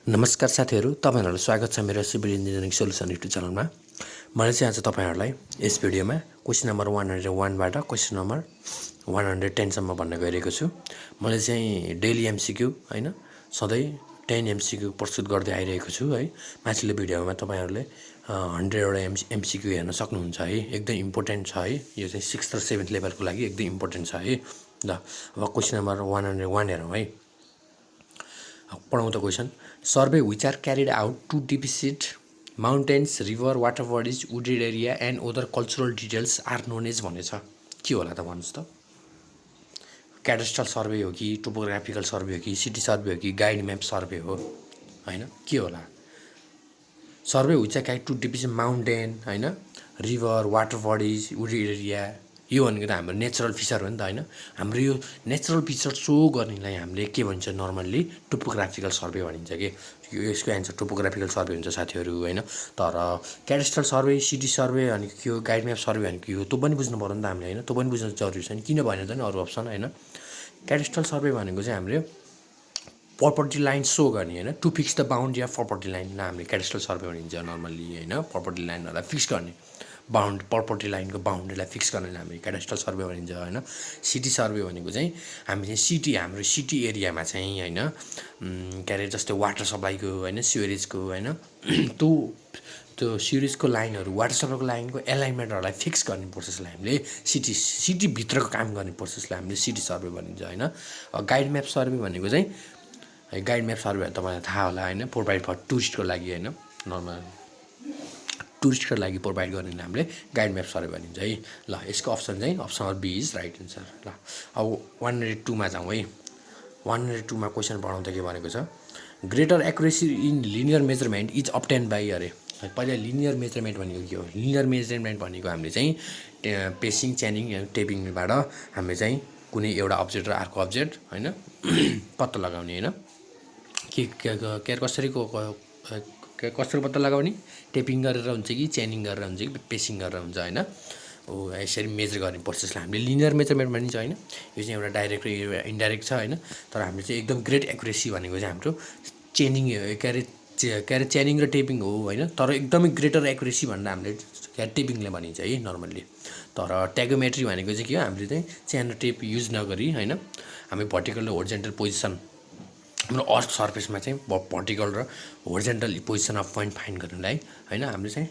नमस्कार साथीहरू, तपाईहरुलाई स्वागत छ मेरो सिभिल इन्जिनियरिङ सोलुसन युट्युब च्यानलमा। मैले चाहिँ आज तपाईहरुलाई यस भिडियोमा क्वेशन नम्बर 101 बाट क्वेशन नम्बर 110 सम्म भन्न गइरहेको छु। मैले चाहिँ डेली एमसीक्यू हैन सधैँ 10 एमसीक्यू प्रस्तुत गर्दै आइरहेको छु है। माथिल्लो भिडियोमा तपाईहरुले 100 वटा एमसीक्यू हेर्न सक्नुहुन्छ है। एकदम इम्पोर्टेन्ट छ है। यो चाहिँ 6th र 7th लेभलको लागि एकदम इम्पोर्टेन्ट छ है। ल अब क्वेशन नम्बर 101 हेरौँ है। पढौँ त question. Survey which are carried out to depict mountains, river, water bodies, wooded area and other cultural details are known as भनेछ। के होला त भन्नुस् त? क्याडेस्ट्रल सर्वे हो कि टोपोग्राफिकल सर्वे हो कि सिटी सर्वे हो कि गाइड म्याप सर्वे हो हैन? के होला? Survey which are carried to depict mountain हैन, river, water bodies, wooded area यो भनेको त हाम्रो नेचुरल फिचर हो नि त हैन। हाम्रो यो नेचुरल फिचर सो गर्नेलाई हामीले के भन्छ नर्मल्ली टोपोग्राफिकल सर्वे भनिन्छ के। यसको एन्सर टोपोग्राफिकल सर्वे हुन्छ साथीहरु हैन। तर क्याडेस्ट्रल सर्वे, सिटी सर्वे भनेको के हो, गाइड म्याप सर्वे भनेको के हो त्यो पनि बुझ्नु पर्यो नि त हामीले हैन। त्यो पनि बुझ्न जरुरी छ नि। किन भएन त नि अरु अप्सन हैन। क्याडेस्ट्रल सर्वे भनेको चाहिँ हामीले प्रपर्टी लाइन सो गर्ने हैन, to fix the boundary of property line ला हामीले क्याडेस्ट्रल सर्वे भनिन्छ नर्मल्ली हैन। प्रपर्टी लाइनहरुलाई फिक्स गर्ने बाउन्ड प्रपर्टी लाइनको बाउन्ड्रीलाई फिक्स गर्नलाई हामी क्याडेस्ट्रल सर्वे भनिन्छ हैन। सिटी सर्वे भनेको चाहिँ हामी चाहिँ सिटी हाम्रो सिटी एरियामा चाहिँ हैन के अरे जस्तै वाटर सप्लाईको हैन स्युरेजको हैन त्यो स्युरेजको लाइनहरु वाटर सप्लाईको लाइनको एलाइनमेन्टहरुलाई फिक्स गर्ने प्रोसेसलाई हामीले सिटी भित्रको काम गर्ने प्रोसेसलाई हामीले सिटी सर्वे भनिन्छ हैन। गाइड म्याप सर्वे भनेको चाहिँ गाइड म्याप सर्वे तपाईलाई थाहा होला हैन, प्रोभाइड फर टुरिस्टको लागि हैन, नर्मल टुरिस्टको लागि प्रोभाइड गर्ने हामीले गाइड म्याप सर्वे भनिन्छ है। ल यसको अप्सन चाहिँ option number B is right answer. ल अब 102 मा जाउँ है। 102 मा क्वेशन पढाउँ त के भनेको छ, greater accuracy in linear measurement is obtained by अरे। पहिला लिनियर मेजरमेन्ट भनेको के हो? लिनियर मेजरमेन्ट भनेको हामीले चाहिँ पेसिङ च्यानिङ टेपिङबाट हामीले चाहिँ कुनै एउटा अब्जेक्ट र अर्को अब्जेक्ट हैन पत्ता लगाउने हैन। के कसरी पत्ता लगाउने? टेपिङ गरेर हुन्छ कि च्यानिङ गरेर हुन्छ कि पेसिङ गरेर हुन्छ हैन। ओ यसरी मेजर गर्ने प्रोसेसलाई हामीले लिनियर मेजरमेन्ट भनिन्छ हैन। यो चाहिँ एउटा डाइरेक्ट र इन्डाइरेक्ट छ हैन। तर हामीले चाहिँ एकदम ग्रेट एक्युरेसी भनेको चाहिँ हाम्रो च्यानिङ के अरे च्यानिङ र टेपिङ हो हैन। तर एकदमै ग्रेटर एक्युरेसी भन्दा हामीले टेपिङले भनिन्छ है नर्मल्ली। तर ट्यागोमेट्री भनेको चाहिँ के हो? हामीले चाहिँ च्यान र टेप युज नगरी हैन हामी भर्टिकल र होरिजन्टल पोजिसन हाम्रो अर्थ सर्फेसमा चाहिँ भर्टिकल र horizontal position of point find गर्नलाई हैन हामीले चाहिँ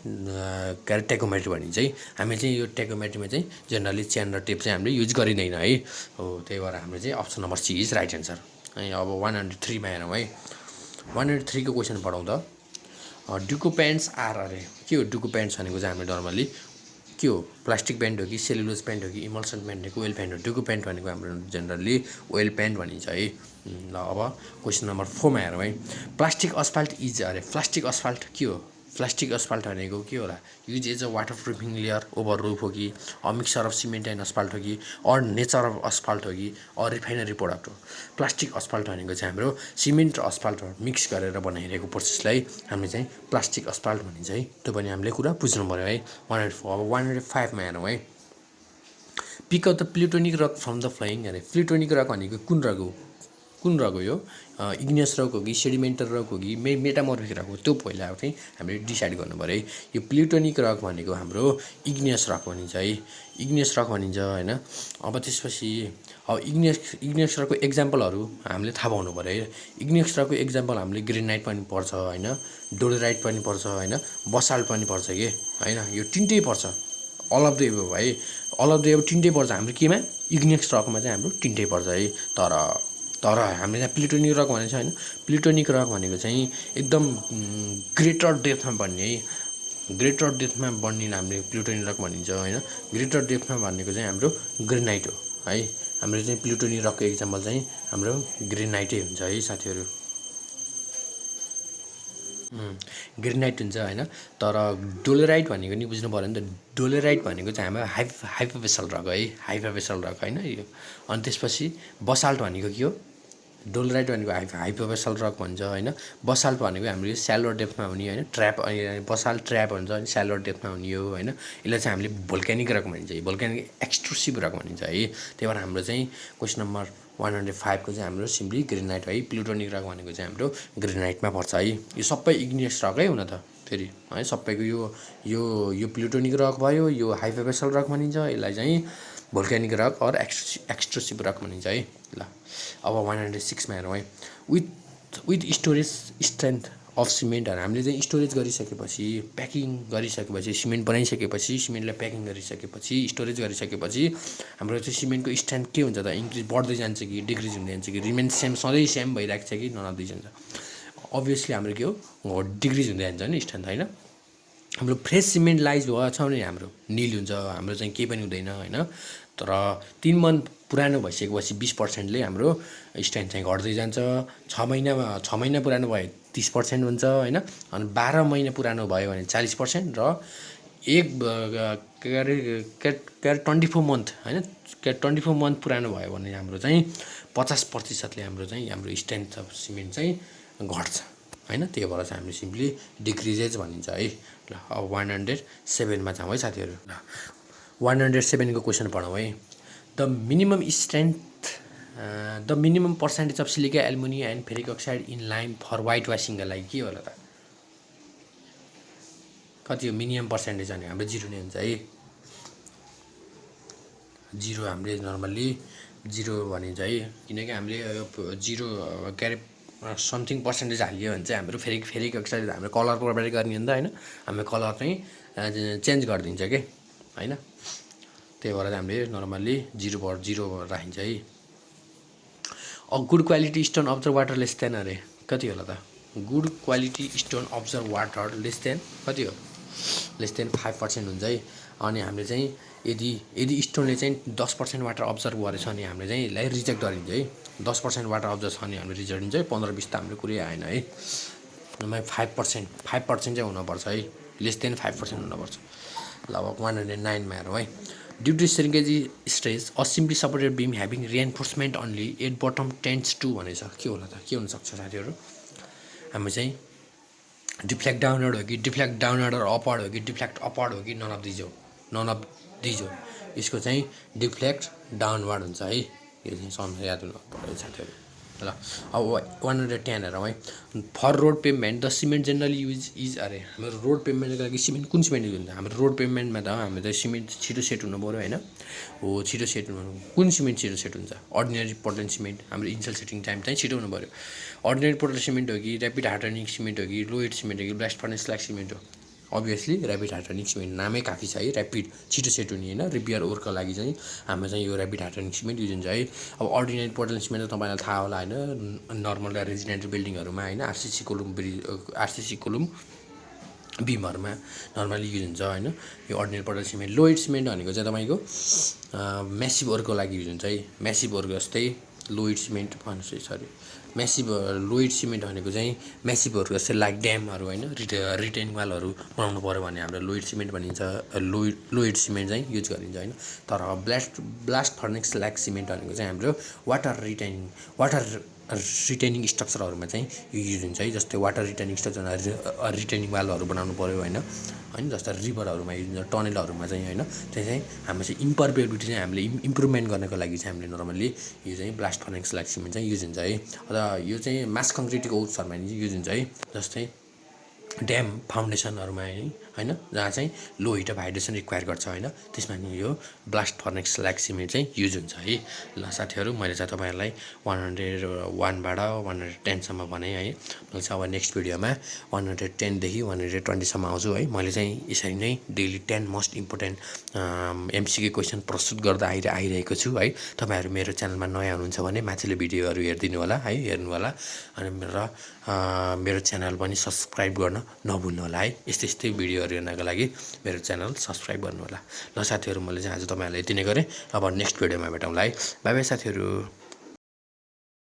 के अरे ट्यागोमेट्री भनिन्छ है। हामी चाहिँ यो ट्यागोमेट्रीमा चाहिँ जनरली च्यान र टेप चाहिँ हामीले युज गरिँदैन है। हो त्यही भएर हाम्रो चाहिँ option number C is right answer है। अब 103 मा हेरौँ है। 103 को क्वेशन पढौँ त। डुको प्यान्ट्स आर अरे के हो? डुको प्यान्ट्स भनेको चाहिँ हामीले नर्मली के हो? प्लास्टिक प्यान्ट हो कि सेलुलोज प्यान्ट हो कि इमल्सन प्यान्ट हो कि ओइल प्यान्ट हो? डुको प्यान्ट भनेको हाम्रो जनरली ओइल प्यान्ट भनिन्छ है। ल अब क्वेशन नम्बर 4 मा हेरौँ है। प्लास्टिक अस्फाल्ट इज अरे प्लास्टिक अस्फाल्ट के हो? प्लास्टिक अस्फाल्ट भनेको के होला? Used as a waterproofing layer over roof हो कि a mixture of cement and asphalt हो कि अर नेचर अफ अस्फाल्ट हो कि अर रिफाइनरी प्रोडक्ट हो? प्लास्टिक अस्फाल्ट भनेको चाहिँ हाम्रो सिमेन्ट र अस्फाल्ट मिक्स गरेर बनाइरहेको प्रोसेसलाई हामीले चाहिँ प्लास्टिक अस्फाल्ट भनिन्छ है। त्यो पनि हामीले कुरा बुझ्नु पर्यो है। 104 अब 105 मा हेरौँ है। Pick up the plutonic rock from the flying अरे प्लुटोनिक रक भनेको कुन रक हो? कुन रक हो यो? इग्नियस रक हो कि सेडिमेन्टल रक हो कि मेटामोर्फिक रक हो? त्यो पहिला चाहिँ हामीले डिसाइड गर्नु पर्यो है। यो प्लुटोनिक रक भनेको हाम्रो इग्नियस रक भनिन्छ है। इग्नियस रक भनिन्छ हैन। अब त्यसपछि अब इग्नियस रकको एक्जाम्पलहरु हामीले थाहा पाउनु पर्यो है। इग्नियस रकको एक्जाम्पल हामीले ग्रेनाइट पनि पर्छ हैन, डोलेराइट पनि पर्छ हैन, बसाल्ट पनि पर्छ के हैन। यो तीनटै पर्छ। अल अफ द एबभ है। अल अफ द एबभ तीनटै पर्छ हाम्रो केमा? इग्नियस रकमा चाहिँ हाम्रो तीनटै पर्छ है। तर हामीले यहाँ प्लुटोनिक रक भनेको छ हैन। प्लुटोनिक रक भनेको चाहिँ एकदम ग्रेटर डेप्थमा बन्ने है। ग्रेटर डेप्थमा बन्ने हामीले प्लुटोनिक रक भनिन्छ हैन। ग्रेटर डेप्थमा भनेको चाहिँ हाम्रो ग्रेनाइट हो है। हाम्रो चाहिँ प्लुटोनिक रकको एक्जाम्पल चाहिँ हाम्रो ग्रेनाइटै हुन्छ है साथीहरु। ग्रेनाइट हुन्छ हैन। तर डोलेराइट भनेको नि बुझ्नु पर्यो नि त। डोलेराइट भनेको चाहिँ हाम्रो हाइपोबेसल रक है। हाइपोबेसल रक हैन यो। अनि त्यसपछि बसाल्ट भनेको के हो? डोलेराइट भनेको हाइपोबेसल रक भन्छ हैन। बसाल्ट भनेको हाम्रो स्यालो डेप्थमा हुने हैन। ट्र्याप बसाल्ट ट्र्याप हुन्छ अनि स्यालो डेप्थमा हुने हो हैन। यसलाई चाहिँ हामीले भोल्केनिक रक भनिन्छ है। भोल्केनिक एक्सट्रुसिभ रक भनिन्छ है। त्यही भएर हाम्रो चाहिँ क्वेशन नम्बर 105 को चाहिँ हाम्रो सिम्पली ग्रेनाइट है। प्लुटोनिक रक भनेको चाहिँ हाम्रो ग्रेनाइटमा पर्छ है। यो सबै इग्नियस रक है हुन त फेरि है। सबैको यो प्लुटोनिक रक भयो, यो हाइपोबेसल रक भनिन्छ, यसलाई चाहिँ भोल्क्यानिक रक अर एक्सट्रुसिभ रक भनिन्छ है। ल अब 106 मा हेरौँ है। विथ स्टोरेज स्ट्रेन्थ अफ सिमेन्टहरू हामीले चाहिँ स्टोरेज गरिसकेपछि, प्याकिङ गरिसकेपछि, सिमेन्ट बनाइसकेपछि, सिमेन्टलाई प्याकिङ गरिसकेपछि, स्टोरेज गरिसकेपछि हाम्रो चाहिँ सिमेन्टको स्ट्रेन्थ के हुन्छ त? इन्क्रिज बढ्दै जान्छ कि डिक्रिज हुँदै जान्छ कि रिमेन सेम, सधैँ सेम भइरहेको छ कि ननअफ दिस हुन्छ? अभियसली हाम्रो के हो, डिक्रिज हुँदै जान्छ नि स्ट्रेन्थ होइन। हाम्रो फ्रेस सिमेन्ट लाइज छ भने हाम्रो निल हुन्छ, हाम्रो चाहिँ केही पनि हुँदैन होइन। तर 3 मन्थ पुरानो भइसकेपछि 20%ले हाम्रो स्ट्रेन्थ चाहिँ घट्दै जान्छ। 6 महिना पुरानो भयो 30% हुन्छ होइन। अनि 12 महिना पुरानो भयो भने 40% र के अरे 24 मन्थ होइन, 24 मन्थ पुरानो भयो भने हाम्रो चाहिँ 50%ले हाम्रो स्ट्रेन्थ अफ सिमेन्ट चाहिँ घट्छ होइन। त्यही भएर चाहिँ हामीले सिम्पली डिक्रिजेज भनिन्छ है। ल अब 107 मा जाउँ है साथीहरू। ल 107 को क्वेसन पढौँ है। The minimum percentage of silica, aluminium and ferric oxide in lime for white वासिङको लागि के होला त? कति हो मिनिमम पर्सेन्टेज? भने हाम्रो 0 नै हुन्छ है। 0 हामीले नर्मल्ली 0 भनिन्छ है। किनकि हामीले यो 0 के अरे समथिङ पर्सेन्टेज हालियो भने चाहिँ हाम्रो फेरिक अक्साइड हाम्रो कलर प्रोभाइड गर्ने हो नि त होइन। हाम्रो कलर चाहिँ चेन्ज गरिदिन्छ कि होइन। त्यही भएर हामीले नर्मल्ली 0 राखिन्छ है। A good quality stone absorb water less than अरे कति होला त? Good quality stone absorb water less than कति हो? लेस देन 5% हुन्छ है। अनि हामीले चाहिँ यदि स्टोनले चाहिँ 10% वाटर अब्जर्भ गरेछ भने हामीले चाहिँ यसलाई रिजेक्ट गरिन्छ है। 10% वाटर अब्जर्भ छ भने हामीले रिजेक्ट हुन्छ है। 15-20 त हाम्रो कुरै आएन है। 5% चाहिँ हुनुपर्छ है। लेस देन 5% हुनुपर्छ। ल अब 109 मा हेरौँ है। Due to shrinkage stress a simply supported beam having reinforcement only at bottom tends to भनेछ। के होला त? के हुनसक्छ साथीहरू? हामी चाहिँ डिफ्लेक्ट डाउनवर्ड हो कि डिफ्लेक्ट डाउनवर्ड र अपवर्ड हो कि डिफ्लेक्ट अपवर्ड हो कि नन अफ दिज हो। यसको चाहिँ डिफ्लेक्ट डाउनवर्ड हुन्छ है। यो चाहिँ सम्झ याद हुनु पर्यो साथीहरू। ल अब 110 हेरौँ है। For road pavement the cement generally is अरे हाम्रो रोड पेभमेन्टको लागि सिमेन्ट कुन सिमेन्ट युज हुन्छ? हाम्रो रोड पेभमेन्टमा त हाम्रो त सिमेन्ट छिटो सेट हुनु पऱ्यो होइन। हो छिटो सेट हुनु। कुन सिमेन्ट छिटो सेट हुन्छ? Ordinary Portland cement. हाम्रो इनिसियल सेटिङ टाइम चाहिँ छिटो हुनु पऱ्यो। अर्डिनरी पोर्टल्यान्ड सिमेन्ट हो कि ऱ्यापिड हार्डनिङ सिमेन्ट हो कि लोएड सिमेन्ट हो कि ब्लास्ट फर्नेस स्ल्याग सिमेन्ट हो? अभियसली ऱ्यापिड हार्डनिङ सिमेन्ट नामै काफी छ है। ऱ्यापिड छिटो सेट हुने होइन। रिपेयर वर्कको लागि चाहिँ हाम्रो चाहिँ यो ऱ्यापिड हार्डनिङ सिमेन्ट युज हुन्छ है। अब अर्डिनरी पोर्टल्यान्ड सिमेन्ट त तपाईँलाई थाहा होला होइन। नर्मल रेजिडेन्टल बिल्डिङहरूमा होइन आरसिसी कोलुम बिमहरूमा नर्मली युज हुन्छ होइन। यो ordinary Portland cement. Lloyd cement भनेको चाहिँ तपाईँको म्यासिभ वर्कको लागि युज हुन्छ है। म्यासिभ वर्क जस्तै Lloyd cement massive Lloyd cement भनेको चाहिँ म्यासिभहरू जस्तै लाइक ड्यामहरू होइन, रिटेनिङ वालहरू बनाउनु पऱ्यो भने हाम्रो लोएड सिमेन्ट भनिन्छ। लोएड सिमेन्ट चाहिँ युज गरिन्छ होइन। तर ब्लास्ट फर्नेस स्ल्याग सिमेन्ट भनेको चाहिँ हाम्रो वाटर रिटेनिङ स्ट्रक्चरहरूमा चाहिँ यो युज हुन्छ है। जस्तै वाटर रिटेनिङ स्ट्रक्चर रिटेनिङ वालहरू बनाउनु पऱ्यो होइन जस्तै रिभरहरूमा युज हुन्छ, टनेलहरूमा चाहिँ होइन। त्यही चाहिँ हाम्रो चाहिँ इम्पर्मेबिलिटी चाहिँ हामीले इम्प्रुभमेन्ट गर्नको लागि चाहिँ हामीले नर्मल्ली यो चाहिँ ब्लास्ट फर्नेस स्ल्याग सिमेन्ट चाहिँ युज हुन्छ है। र यो चाहिँ मास कङ्क्रिटको ओथ्सहरूमा युज हुन्छ है। जस्तै ड्याम फाउन्डेसनहरूमा होइन जहाँ चाहिँ लो हिट अफ हाइड्रेसन रिक्वायर गर्छ होइन, त्यसमा नि यो ब्लास्ट फर्नेस स्ल्याग सिमेन्ट चाहिँ युज हुन्छ है। ल साथीहरू मैले चाहिँ तपाईँहरूलाई 101बाट 110सम्म भनेँ है। मैले चाहिँ अब नेक्स्ट भिडियोमा 110 देखि 120सम्म आउँछु है। मैले चाहिँ यसरी नै daily 10 most important MCQ question प्रस्तुत गर्दा आइरहेको छु है। तपाईँहरू मेरो च्यानलमा नयाँ हुनुहुन्छ भने माथिल्लो भिडियोहरू हेरिदिनु होला है, हेर्नु होला। अनि मेरो च्यानल पनि सब्सक्राइब गर्न नभुल्नु होला है। यस्तै भिडियोहरू हेर्नको लागि मेरो च्यानल सब्सक्राइब गर्नु होला। ल साथीहरू मैले चाहिँ आज तपाईँहरूलाई यति नै गरेँ। अब नेक्स्ट भिडियोमा भेटौँला है। बाई बाई साथीहरू।